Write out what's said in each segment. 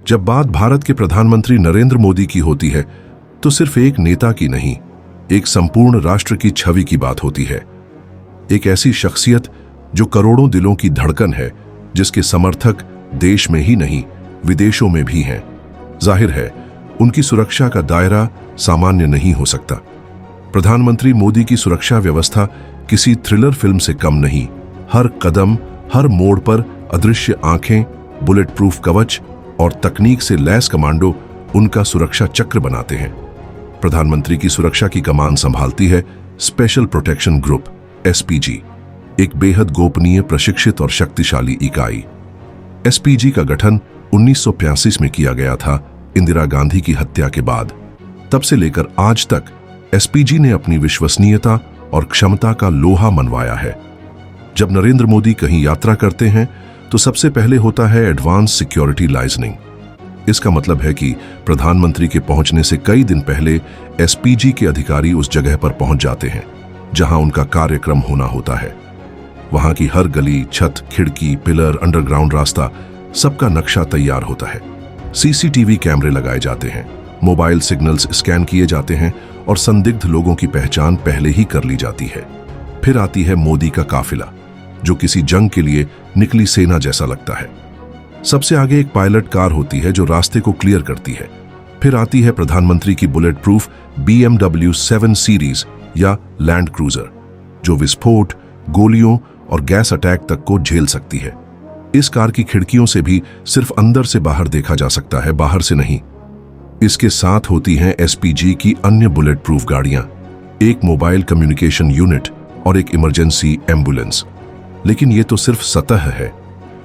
जब बात भारत के प्रधानमंत्री नरेंद्र मोदी की होती है तो सिर्फ एक नेता की नहीं, एक संपूर्ण राष्ट्र की छवि की बात होती है। एक ऐसी शख्सियत जो करोड़ों दिलों की धड़कन है, जिसके समर्थक देश में ही नहीं विदेशों में भी हैं। जाहिर है उनकी सुरक्षा का दायरा सामान्य नहीं हो सकता। प्रधानमंत्री मोदी की सुरक्षा व्यवस्था किसी थ्रिलर फिल्म से कम नहीं। हर कदम, हर मोड़ पर अदृश्य आंखें, बुलेट प्रूफ कवच और तकनीक से लैस कमांडो उनका सुरक्षा चक्र बनाते हैं। प्रधानमंत्री की सुरक्षा की कमान संभालती है स्पेशल प्रोटेक्शन ग्रुप एसपीजी, एक बेहद गोपनीय, प्रशिक्षित और शक्तिशाली इकाई। एसपीजी का गठन 1985 में किया गया था, इंदिरा गांधी की हत्या के बाद। तब से लेकर आज तक एसपीजी ने अपनी विश्वसनीयता और क्षमता का लोहा मनवाया है। जब नरेंद्र मोदी कहीं यात्रा करते हैं तो सबसे पहले होता है एडवांस सिक्योरिटी लाइजनिंग। इसका मतलब है कि प्रधानमंत्री के पहुंचने से कई दिन पहले एसपीजी के अधिकारी उस जगह पर पहुंच जाते हैं जहां उनका कार्यक्रम होना होता है। वहां की हर गली, छत, खिड़की, पिलर, अंडरग्राउंड रास्ता, सबका नक्शा तैयार होता है। सीसीटीवी कैमरे लगाए जाते हैं, मोबाइल सिग्नल्स स्कैन किए जाते हैं और संदिग्ध लोगों की पहचान पहले ही कर ली जाती है। फिर आती है मोदी का काफिला, जो किसी जंग के लिए निकली सेना जैसा लगता है। सबसे आगे एक पायलट कार होती है जो रास्ते को क्लियर करती है। फिर आती है प्रधानमंत्री की बुलेट प्रूफ BMW 7 सीरीज या लैंड क्रूजर, जो विस्फोट, गोलियों और गैस अटैक तक को झेल सकती है। इस कार की खिड़कियों से भी सिर्फ अंदर से बाहर देखा जा सकता है, बाहर से नहीं। इसके साथ होती हैं एसपीजी की अन्य बुलेट प्रूफ गाड़ियां, एक मोबाइल कम्युनिकेशन यूनिट और एक इमरजेंसी एम्बुलेंस। लेकिन ये तो सिर्फ सतह है।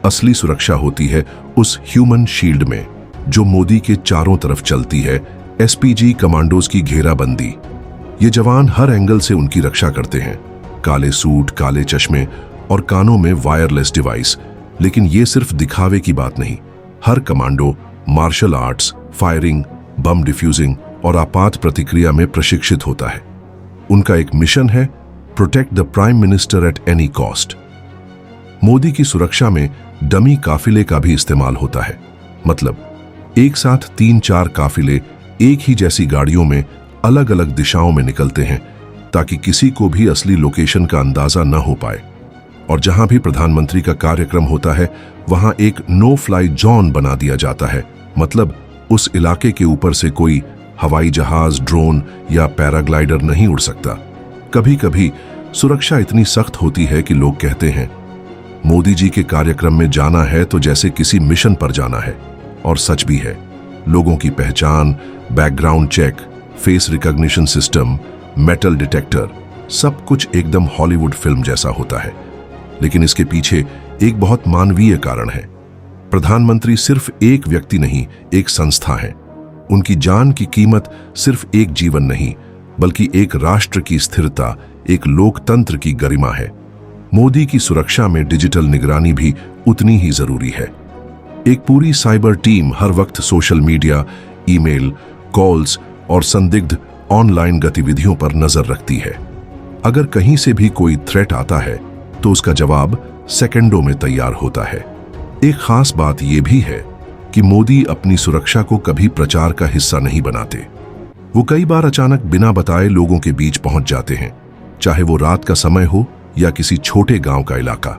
असली सुरक्षा होती है उस ह्यूमन शील्ड में, जो मोदी के चारों तरफ चलती है, एसपीजी कमांडोज की घेराबंदी। ये जवान हर एंगल से उनकी रक्षा करते हैं, काले सूट, काले चश्मे और कानों में वायरलेस डिवाइस। लेकिन ये सिर्फ दिखावे की बात नहीं। हर कमांडो मार्शल आर्ट्स, फायरिंग, बम डिफ्यूजिंग और आपात प्रतिक्रिया में प्रशिक्षित होता है। उनका एक मिशन है, protect the prime minister at any cost. Modi की सुरक्षा में डमी काफिले का भी इस्तेमाल होता है। मतलब एक साथ 3-4 काफिले एक ही जैसी गाड़ियों में अलग अलग दिशाओं में निकलते हैं, ताकि किसी को भी असली लोकेशन का अंदाजा न हो पाए। और जहां भी प्रधानमंत्री का कार्यक्रम होता है, वहां एक नो फ्लाई जोन बना दिया जाता है। मतलब उस इलाके के ऊपर से कोई हवाई जहाज, ड्रोन या पैराग्लाइडर नहीं उड़ सकता। कभी कभी सुरक्षा इतनी सख्त होती है कि लोग कहते हैं मोदी जी के कार्यक्रम में जाना है तो जैसे किसी मिशन पर जाना है। और सच भी है। लोगों की पहचान, background check, face recognition system, metal detector, सब कुछ एकदम हॉलीवुड फिल्म जैसा होता है। लेकिन इसके पीछे एक बहुत मानवीय कारण है। प्रधानमंत्री सिर्फ एक व्यक्ति नहीं, एक संस्था है। उनकी जान की कीमत सिर्फ एक जीवन नहीं, बल्कि एक राष्ट्र की स्थिरता, एक लोकतंत्र की गरिमा है। मोदी की सुरक्षा में डिजिटल निगरानी भी उतनी ही जरूरी है। एक पूरी साइबर टीम हर वक्त सोशल मीडिया, ईमेल, कॉल्स और संदिग्ध ऑनलाइन गतिविधियों पर नजर रखती है। अगर कहीं से भी कोई थ्रेट आता है तो उसका जवाब सेकंडों में तैयार होता है। एक खास बात यह भी है कि मोदी अपनी सुरक्षा को कभी प्रचार का हिस्सा नहीं बनाते। वो कई बार अचानक बिना बताए लोगों के बीच पहुंच जाते हैं, चाहे वो रात का समय हो या किसी छोटे गांव का इलाका।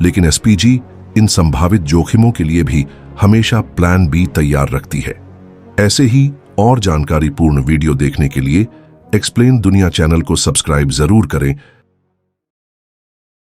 लेकिन एसपीजी इन संभावित जोखिमों के लिए भी हमेशा प्लान बी तैयार रखती है। ऐसे ही और जानकारीपूर्ण वीडियो देखने के लिए एक्सप्लेन दुनिया चैनल को सब्सक्राइब जरूर करें,